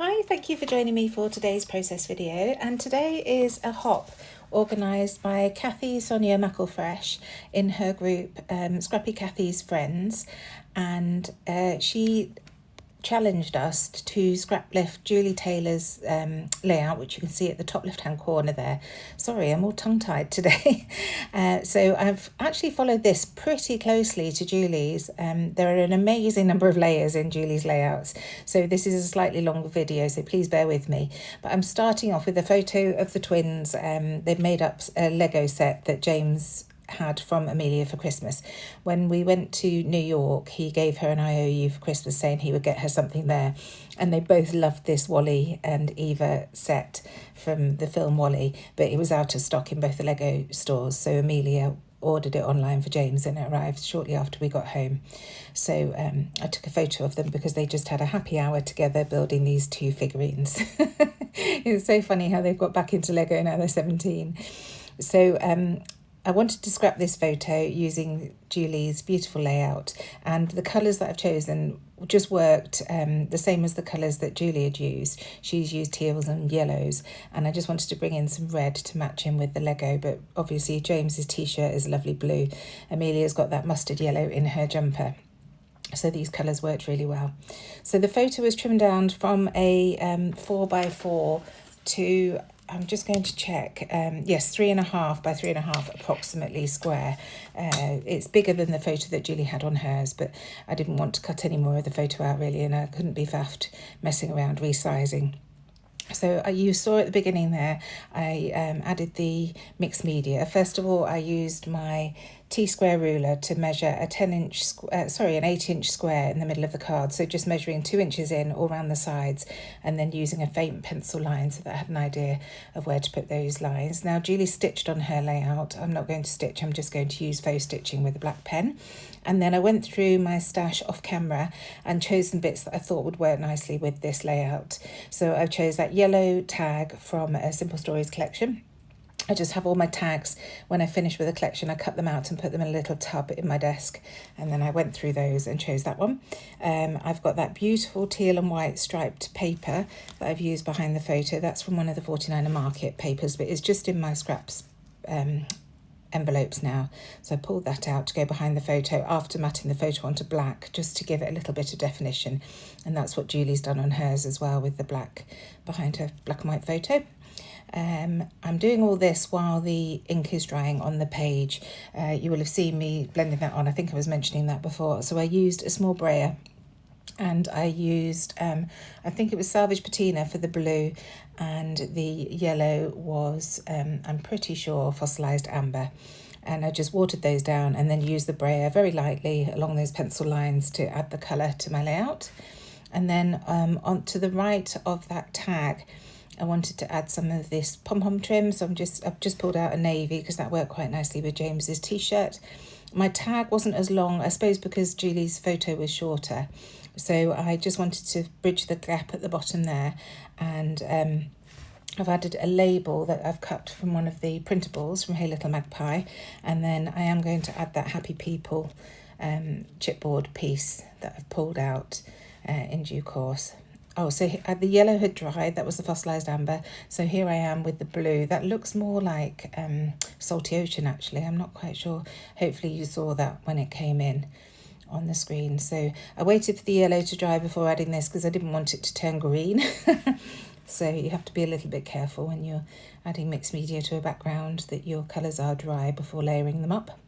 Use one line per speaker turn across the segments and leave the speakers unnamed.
Hi, thank you for joining me for today's process video, and today is a hop organised by Kathy Sonia McElfresh in her group Scrappy Kathy's Friends, and she challenged us to scrap lift Julie Taylor's layout, which you can see at the top left hand corner there. Sorry, I'm all tongue tied today. So I've actually followed this pretty closely to Julie's. There are an amazing number of layers in Julie's layouts, so this is a slightly longer video, so please bear with me. But I'm starting off with a photo of the twins. They've made up a Lego set that James had from Amelia for Christmas. When we went to New York, he gave her an IOU for Christmas saying he would get her something there, and they both loved this Wally and Eva set from the film Wally, but it was out of stock in both the Lego stores, so Amelia ordered it online for James and it arrived shortly after we got home. So I took a photo of them because they just had a happy hour together building these two figurines. It's so funny how they've got back into Lego now they're 17. So I wanted to scrap this photo using Julie's beautiful layout, and the colours that I've chosen just worked the same as the colours that Julie had used. She's used teals and yellows, and I just wanted to bring in some red to match in with the Lego, but obviously James's t-shirt is a lovely blue. Amelia's got that mustard yellow in her jumper. So these colours worked really well. So the photo was trimmed down from a 4x4 to, I'm just going to check, yes, 3.5 by 3.5 approximately square. It's bigger than the photo that Julie had on hers, but I didn't want to cut any more of the photo out really, and I couldn't be faffed messing around resizing. So you saw at the beginning there, I added the mixed media. First of all, I used my T-square ruler to measure an 8-inch square in the middle of the card. So just measuring 2 inches in all around the sides, and then using a faint pencil line so that I had an idea of where to put those lines. Now Julie stitched on her layout. I'm not going to stitch, I'm just going to use faux stitching with a black pen. And then I went through my stash off camera and chose some bits that I thought would work nicely with this layout. So I chose that yellow tag from a Simple Stories collection. I just have all my tags. When I finish with a collection, I cut them out and put them in a little tub in my desk, and then I went through those and chose that one. I've got that beautiful teal and white striped paper that I've used behind the photo. That's from one of the 49er Market papers, but it's just in my scraps envelopes now. So I pulled that out to go behind the photo after matting the photo onto black, just to give it a little bit of definition. And that's what Julie's done on hers as well, with the black behind her black and white photo. I'm doing all this while the ink is drying on the page. You will have seen me blending that on. I think I was mentioning that before. So I used a small brayer, and I used, I think it was Salvage Patina for the blue, and the yellow was, I'm pretty sure, Fossilized Amber. And I just watered those down and then used the brayer very lightly along those pencil lines to add the colour to my layout. And then on to the right of that tag, I wanted to add some of this pom-pom trim, so I've just pulled out a navy because that worked quite nicely with James's t-shirt. My tag wasn't as long, I suppose, because Julie's photo was shorter, so I just wanted to bridge the gap at the bottom there, and I've added a label that I've cut from one of the printables from Hey Little Magpie, and then I am going to add that Happy People chipboard piece that I've pulled out in due course. Oh, so the yellow had dried, that was the Fossilized Amber. So here I am with the blue. That looks more like Salty Ocean, actually. I'm not quite sure. Hopefully you saw that when it came in on the screen. So I waited for the yellow to dry before adding this because I didn't want it to turn green. So you have to be a little bit careful when you're adding mixed media to a background that your colours are dry before layering them up.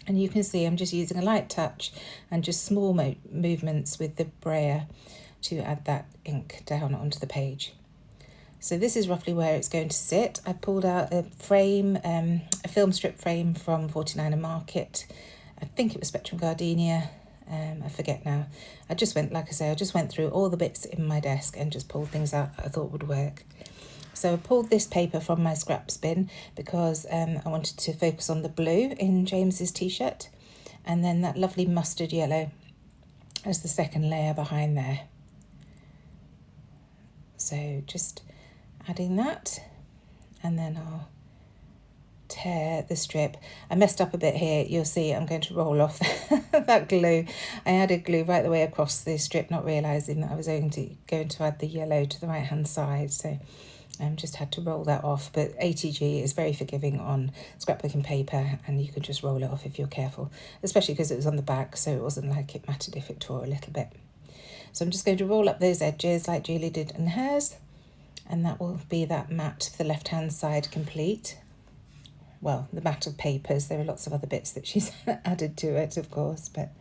And you can see I'm just using a light touch and just small movements with the brayer to add that ink down onto the page. So this is roughly where it's going to sit. I pulled out a frame, a film strip frame from 49er Market. I think it was Spectrum Gardenia. I forget now. I just went through all the bits in my desk and just pulled things out that I thought would work. So I pulled this paper from my scraps bin because I wanted to focus on the blue in James's t-shirt, and then that lovely mustard yellow as the second layer behind there. So just adding that, and then I'll tear the strip. I messed up a bit here. You'll see I'm going to roll off that glue. I added glue right the way across the strip, not realising that I was going to add the yellow to the right hand side. So just had to roll that off. But ATG is very forgiving on scrapbooking paper, and you can just roll it off if you're careful, especially because it was on the back, so it wasn't like it mattered if it tore a little bit. So I'm just going to roll up those edges like Julie did in hers, and that will be that mat to the left hand side complete. Well, the mat of papers. There are lots of other bits that she's added to it, of course, but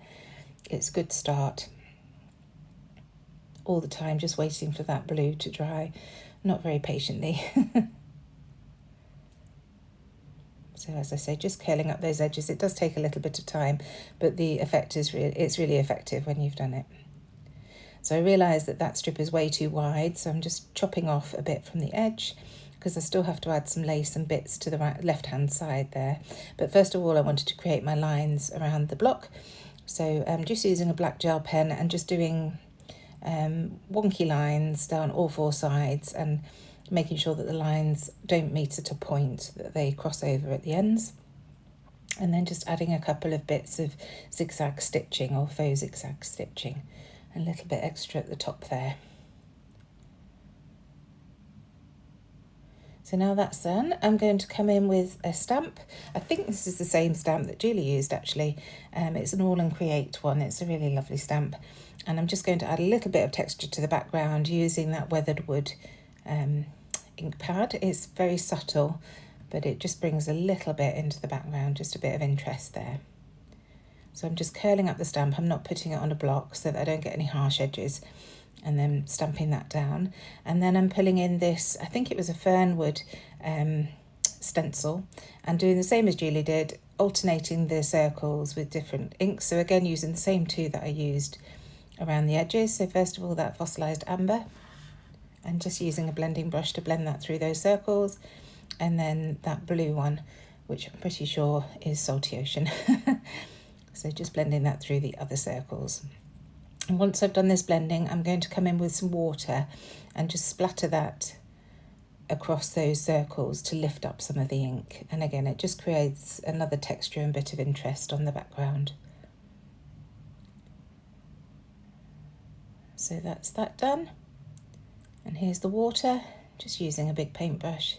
it's a good start. All the time just waiting for that blue to dry, not very patiently. So as I say, just curling up those edges. It does take a little bit of time, but the effect is it's really effective when you've done it. So I realised that that strip is way too wide, so I'm just chopping off a bit from the edge, because I still have to add some lace and bits to the left hand side there. But first of all, I wanted to create my lines around the block. So I'm just using a black gel pen and just doing wonky lines down all four sides, and making sure that the lines don't meet at a point, that they cross over at the ends. And then just adding a couple of bits of zigzag stitching or faux zigzag stitching, a little bit extra at the top there. So now that's done, I'm going to come in with a stamp. I think this is the same stamp that Julie used actually. It's an All and Create one. It's a really lovely stamp. And I'm just going to add a little bit of texture to the background using that weathered wood ink pad. It's very subtle, but it just brings a little bit into the background, just a bit of interest there. So I'm just curling up the stamp. I'm not putting it on a block so that I don't get any harsh edges, and then stamping that down. And then I'm pulling in this, I think it was a fernwood stencil, and doing the same as Julie did, alternating the circles with different inks. So again, using the same two that I used around the edges. So first of all, that fossilised amber, and just using a blending brush to blend that through those circles. And then that blue one, which I'm pretty sure is Salty Ocean. So just blending that through the other circles. And once I've done this blending, I'm going to come in with some water and just splatter that across those circles to lift up some of the ink. And again, it just creates another texture and bit of interest on the background. So that's that done. And here's the water, just using a big paintbrush,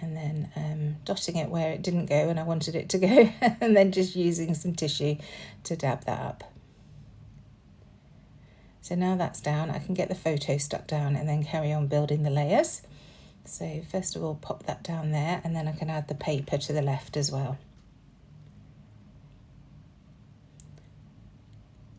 and then dotting it where it didn't go and I wanted it to go, and then just using some tissue to dab that up. So now that's down, I can get the photo stuck down and then carry on building the layers. So first of all, pop that down there, and then I can add the paper to the left as well.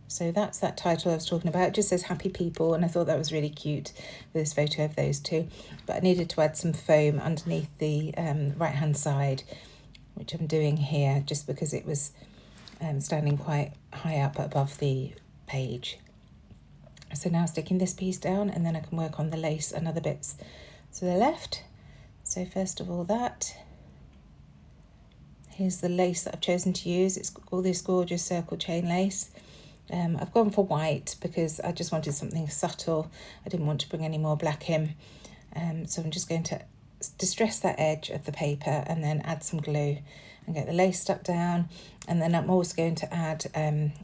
So that's that title I was talking about. It just says Happy People, and I thought that was really cute with this photo of those two. But I needed to add some foam underneath the right hand side, which I'm doing here just because it was standing quite high up above the page. So now sticking this piece down, and then I can work on the lace and other bits to the left. So first of all, that. Here's the lace that I've chosen to use. It's all this gorgeous circle chain lace. I've gone for white because I just wanted something subtle. I didn't want to bring any more black in. So I'm just going to distress that edge of the paper and then add some glue and get the lace stuck down. And then I'm also going to add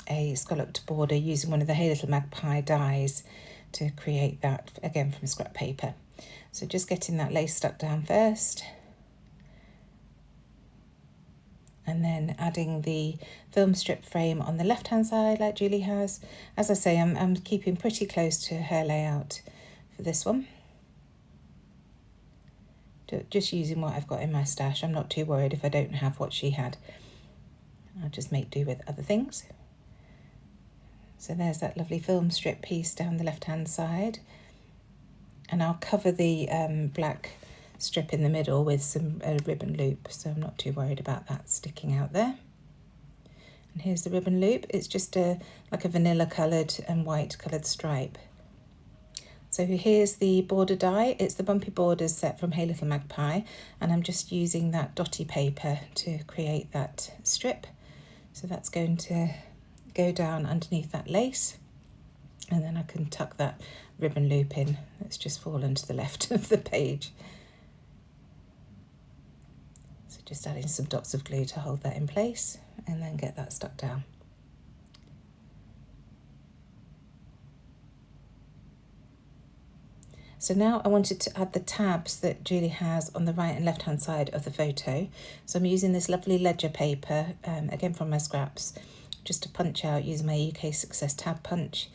a scalloped border using one of the Hey Little Magpie dies to create that, again from scrap paper. So just getting that lace stuck down first, and then adding the film strip frame on the left hand side like Julie has. As I say, I'm keeping pretty close to her layout for this one. Just using what I've got in my stash. I'm not too worried if I don't have what she had. I'll just make do with other things. So there's that lovely film strip piece down the left hand side. And I'll cover the black strip in the middle with some ribbon loop, so I'm not too worried about that sticking out there. And here's the ribbon loop. It's just like a vanilla coloured and white coloured stripe. So here's the border die. It's the Bumpy Borders set from Hey Little Magpie, and I'm just using that dotty paper to create that strip. So that's going to go down underneath that lace, and then I can tuck that ribbon loop in. It's just fallen to the left of the page. Just adding some dots of glue to hold that in place and then get that stuck down. So now I wanted to add the tabs that Julie has on the right and left hand side of the photo. So I'm using this lovely ledger paper, again from my scraps, just to punch out using my UK Success tab punch.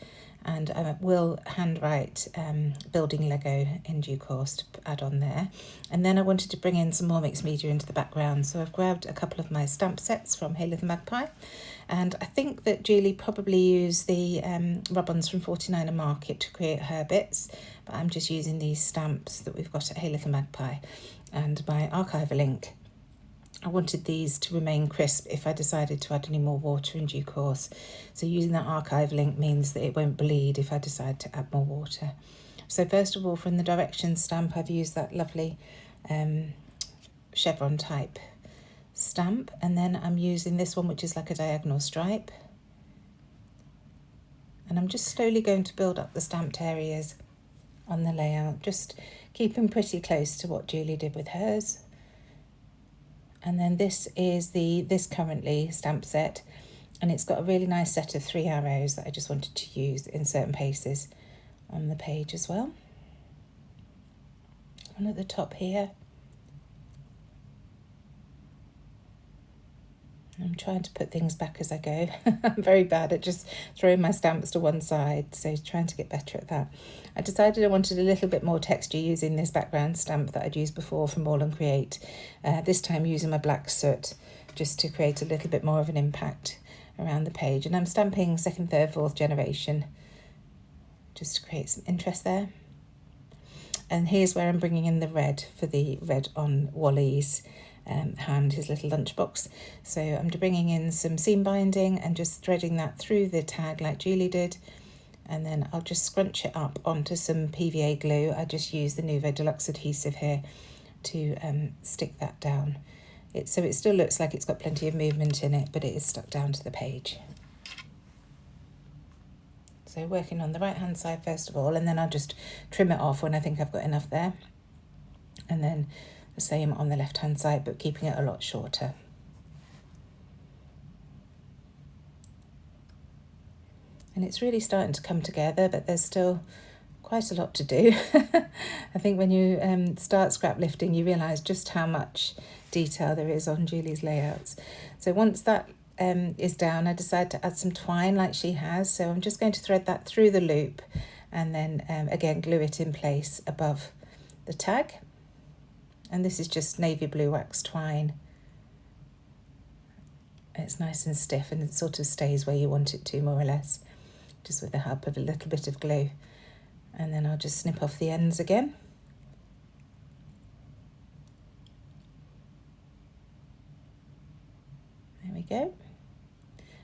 And I will handwrite building Lego in due course to add on there. And then I wanted to bring in some more mixed media into the background. So I've grabbed a couple of my stamp sets from Hey Little Magpie. And I think that Julie probably used the rub-ons from 49er Market to create her bits. But I'm just using these stamps that we've got at Hey Little Magpie and my archiver link. I wanted these to remain crisp if I decided to add any more water in due course. So using that archive link means that it won't bleed if I decide to add more water. So first of all, from the directions stamp, I've used that lovely chevron type stamp. And then I'm using this one, which is like a diagonal stripe. And I'm just slowly going to build up the stamped areas on the layout, just keeping pretty close to what Julie did with hers. And then this is the This Currently stamp set, and it's got a really nice set of 3 arrows that I just wanted to use in certain places on the page as well. One at the top here. I'm trying to put things back as I go. I'm very bad at just throwing my stamps to one side, so trying to get better at that. I decided I wanted a little bit more texture using this background stamp that I'd used before from All and Create. This time using my black soot just to create a little bit more of an impact around the page. And I'm stamping 2nd, 3rd, 4th generation just to create some interest there. And here's where I'm bringing in the red for the red on Wally's hand, his little lunchbox. So I'm bringing in some seam binding and just threading that through the tag like Julie did, and then I'll just scrunch it up onto some PVA glue. I just use the Nuvo Deluxe adhesive here to stick that down. So it still looks like it's got plenty of movement in it, but it is stuck down to the page. So working on the right hand side first of all, and then I'll just trim it off when I think I've got enough there, and then the same on the left hand side, but keeping it a lot shorter. And it's really starting to come together, but there's still quite a lot to do. I think when you start scrap lifting, you realise just how much detail there is on Julie's layouts. So once that is down, I decided to add some twine like she has. So I'm just going to thread that through the loop and then again glue it in place above the tag. And this is just navy blue wax twine. It's nice and stiff and it sort of stays where you want it to, more or less, just with the help of a little bit of glue. And then I'll just snip off the ends again. There we go.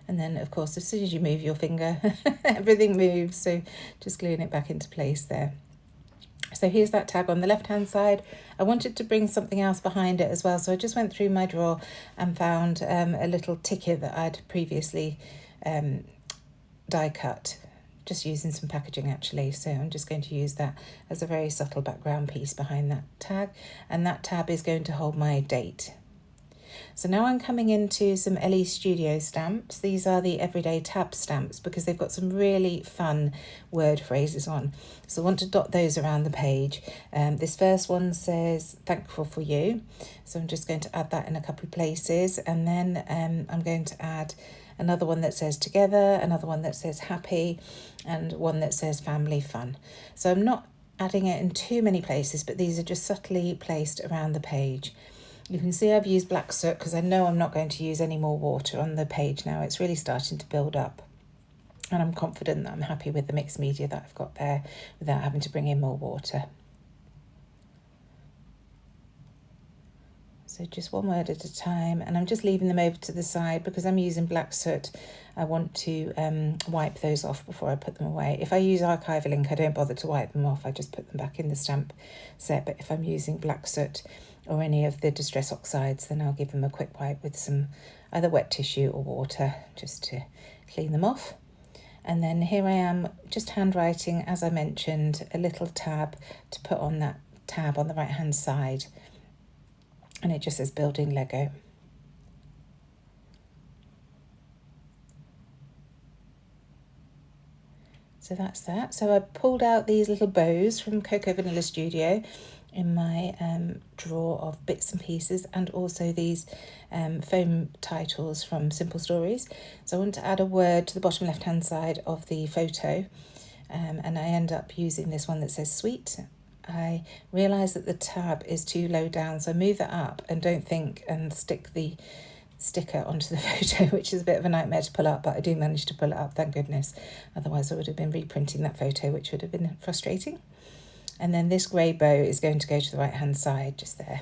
And then, of course, as soon as you move your finger, everything moves. So just gluing it back into place there. So here's that tag on the left-hand side. I wanted to bring something else behind it as well. So I just went through my drawer and found a little ticket that I'd previously die cut, just using some packaging actually. So I'm just going to use that as a very subtle background piece behind that tag. And that tab is going to hold my date. So now I'm coming into some LE Studio stamps. These are the everyday tab stamps because they've got some really fun word phrases on. So I want to dot those around the page. This first one says thankful for you. So I'm just going to add that in a couple of places. And then I'm going to add another one that says together, another one that says happy, and one that says family fun. So I'm not adding it in too many places, but these are just subtly placed around the page. You can see I've used black soot because I know I'm not going to use any more water on the page now. It's really starting to build up. And I'm confident that I'm happy with the mixed media that I've got there without having to bring in more water. So just one word at a time. And I'm just leaving them over to the side because I'm using black soot. I want to wipe those off before I put them away. If I use archival ink, I don't bother to wipe them off. I just put them back in the stamp set. But if I'm using black soot or any of the Distress Oxides, then I'll give them a quick wipe with some either wet tissue or water just to clean them off. And then here I am just handwriting, as I mentioned, a little tab to put on that tab on the right hand side. and it just says building Lego. So that's that. So I pulled out these little bows from Cocoa Vanilla Studio in my drawer of bits and pieces, and also these foam titles from Simple Stories. So I want to add a word to the bottom left hand side of the photo, and I end up using this one that says sweet. I realise that the tab is too low down, so I move that up and don't think and stick the sticker onto the photo, which is a bit of a nightmare to pull up, but I do manage to pull it up, thank goodness. Otherwise I would have been reprinting that photo, which would have been frustrating. And then this grey bow is going to go to the right hand side, just there.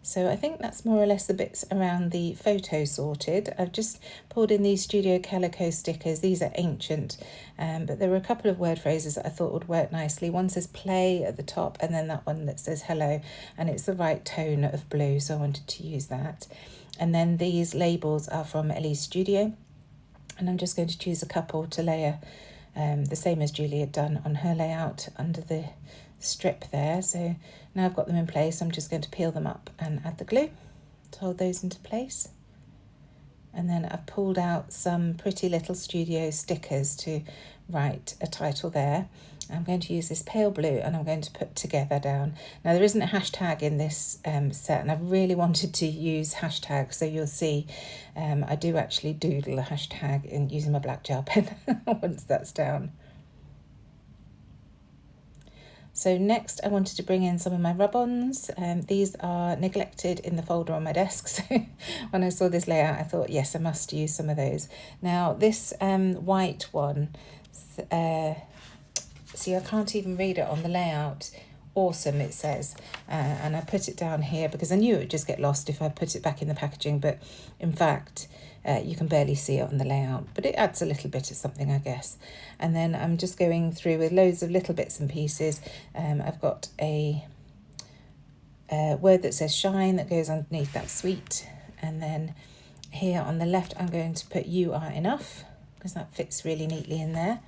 So I think that's more or less the bits around the photo sorted. I've just pulled in these Studio Calico stickers. These are ancient, but there were a couple of word phrases that I thought would work nicely. One says play at the top, and then that one that says hello, and it's the right tone of blue, so I wanted to use that. And then these labels are from Ellie's Studio, and I'm just going to choose a couple to layer the same as Julie had done on her layout under the strip there. So now I've got them in place, I'm just going to peel them up and add the glue to hold those into place. And then I've pulled out some pretty little studio stickers to write a title there. I'm going to use this pale blue and I'm going to put together down. Now there isn't a hashtag in this set, and I've really wanted to use hashtags, so you'll see I do actually doodle a hashtag in using my black gel pen once that's down. So next I wanted to bring in some of my rub-ons. These are neglected in the folder on my desk, so when I saw this layout I thought, yes, I must use some of those. Now this white one, see, I can't even read it on the layout. Awesome, it says, and I put it down here because I knew it would just get lost if I put it back in the packaging, but in fact you can barely see it on the layout, but it adds a little bit of something, I guess. And then I'm just going through with loads of little bits and pieces. I've got a word that says shine that goes underneath that sweet, and then here on the left I'm going to put you are enough because that fits really neatly in there.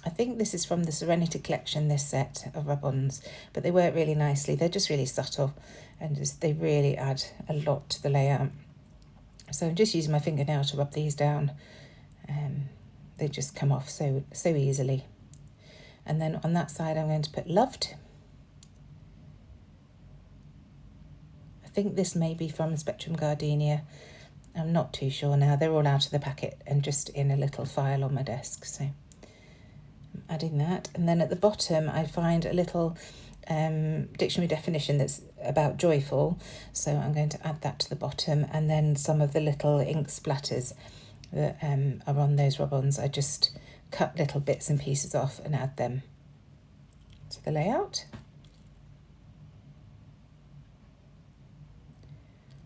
I think this is from the Serenity collection, this set of rub-ons, but they work really nicely. They're just really subtle, and they really add a lot to the layout. So I'm just using my fingernail to rub these down. They just come off so easily. And then on that side I'm going to put loved. I think this may be from Spectrum Gardenia. I'm not too sure now. They're all out of the packet and just in a little file on my desk. So I'm adding that. And then at the bottom I find a little dictionary definition that's about joyful, so I'm going to add that to the bottom, and then some of the little ink splatters that are on those rub-ons. I just cut little bits and pieces off and add them to the layout.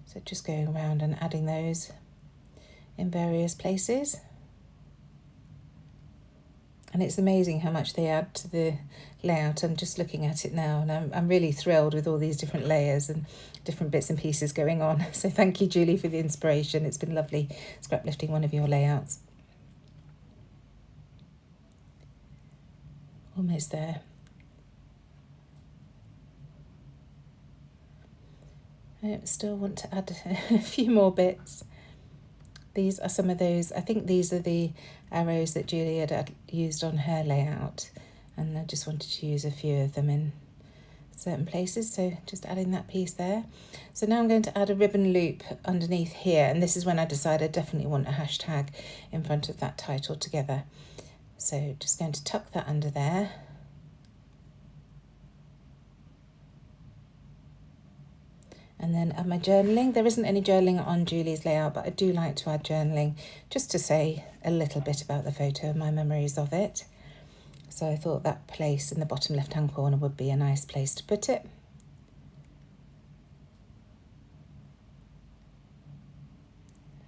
So just going around and adding those in various places. And it's amazing how much they add to the layout. I'm just looking at it now, and I'm really thrilled with all these different layers and different bits and pieces going on. So thank you, Julie, for the inspiration. It's been lovely scrap lifting one of your layouts. Almost there. I still want to add a few more bits. These are some of those, I think these are the arrows that Julie had used on her layout, and I just wanted to use a few of them in certain places, so just adding that piece there. So now I'm going to add a ribbon loop underneath here, and this is when I decided I definitely want a hashtag in front of that title together. So just going to tuck that under there. And then add my journaling. There isn't any journaling on Julie's layout, but I do like to add journaling just to say a little bit about the photo and my memories of it. So I thought that place in the bottom left-hand corner would be a nice place to put it.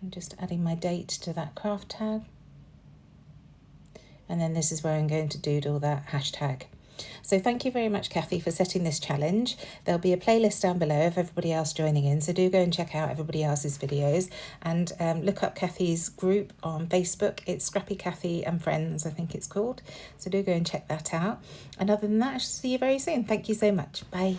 I'm just adding my date to that craft tag. And then this is where I'm going to doodle that hashtag. So thank you very much, Kathy, for setting this challenge. There'll be a playlist down below of everybody else joining in, so do go and check out everybody else's videos, and look up Kathy's group on Facebook. It's Scrappy Kathy and Friends, I think it's called. So do go and check that out. And other than that, I shall see you very soon. Thank you so much. Bye.